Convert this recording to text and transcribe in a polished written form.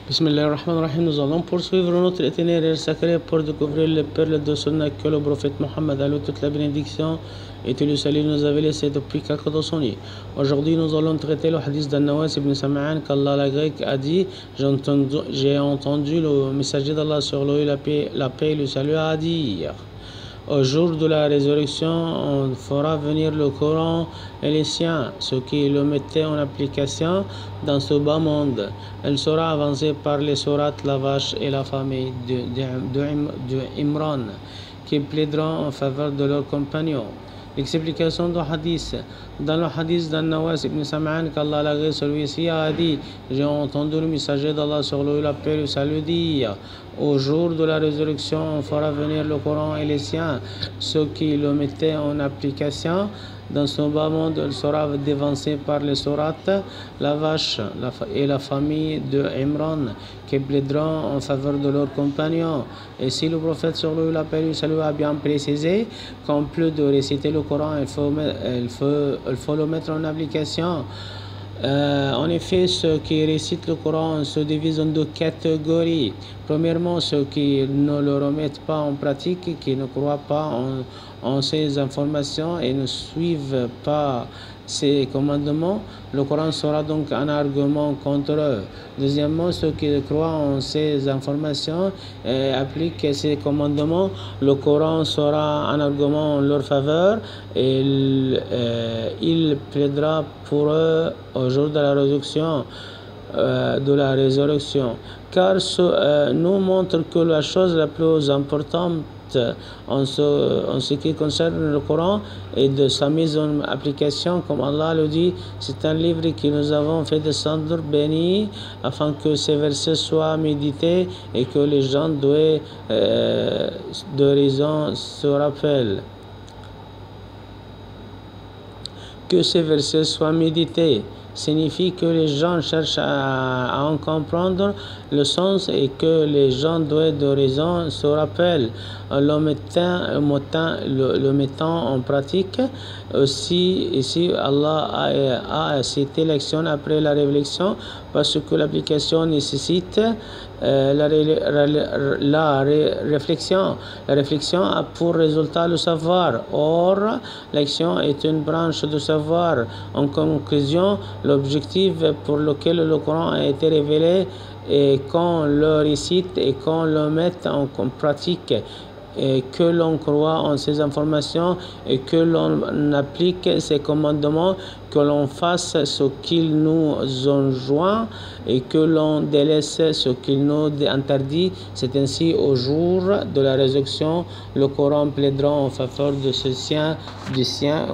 Bismillahirrahmanirrahim. Nous allons poursuivre notre itinéraire sacré pour découvrir les perles de Sunna que le prophète Mohammed, à lui toute la bénédiction et tout le salut, nous avait laissé depuis 400 ans. Aujourd'hui, nous allons traiter le hadith d'An-Nawas ibn Sam'an qu'Allah la grecque a dit: j'ai entendu le messager d'Allah sur lui, la paix et le salut, a dit: au jour de la résurrection, on fera venir le Coran et les siens, ceux qui le mettaient en application dans ce bas monde. Elle sera avancée par les sourates, la vache et la famille de Imran, qui plaideront en faveur de leurs compagnons. L'explication du hadith. Dans le hadith d'An-Nawas ibn Sam'an qu'Allah l'a gré, celui-ci a dit: j'ai entendu le messager d'Allah sur lui, la paix et le salut, dire: au jour de la résurrection, on fera venir le Coran et les siens, ceux qui le mettaient en application. Dans son bas monde, elle sera dévancée par les sourates, la vache et la famille de Imran, qui plaideront en faveur de leurs compagnons. Et si le prophète sur lui, la paix et le salut, a bien précisé qu'en plus de réciter le Coran, il faut le mettre en application. En effet, ceux qui récitent le Coran se divisent en deux catégories. Premièrement, ceux qui ne le remettent pas en pratique, qui ne croient pas en ces informations et ne suivent pas ces commandements. Le Coran sera donc un argument contre eux. Deuxièmement, ceux qui croient en ces informations et appliquent ces commandements, le Coran sera un argument en leur faveur et il plaidera pour eux au jour de la résurrection. Car nous montre que la chose la plus importante en ce qui concerne le Coran et de sa mise en application, comme Allah le dit, c'est un livre que nous avons fait descendre béni afin que ces versets soient médités et que les gens doués de raison se rappellent. Que ces versets soient médités signifie que les gens cherchent à en comprendre le sens et que les gens doués de raison se rappellent en le mettant en pratique. Aussi, ici, Allah a cité l'action après la réflexion parce que l'application nécessite la réflexion. La réflexion a pour résultat le savoir. Or, l'action est une branche de savoir. En conclusion, l'objectif pour lequel le Coran a été révélé est qu'on le récite et qu'on le mette en pratique, et que l'on croit en ces informations et que l'on applique ces commandements, que l'on fasse ce qu'il nous enjoint et que l'on délaisse ce qu'il nous interdit. C'est ainsi au jour de la résurrection, le Coran plaidera en faveur de du sien.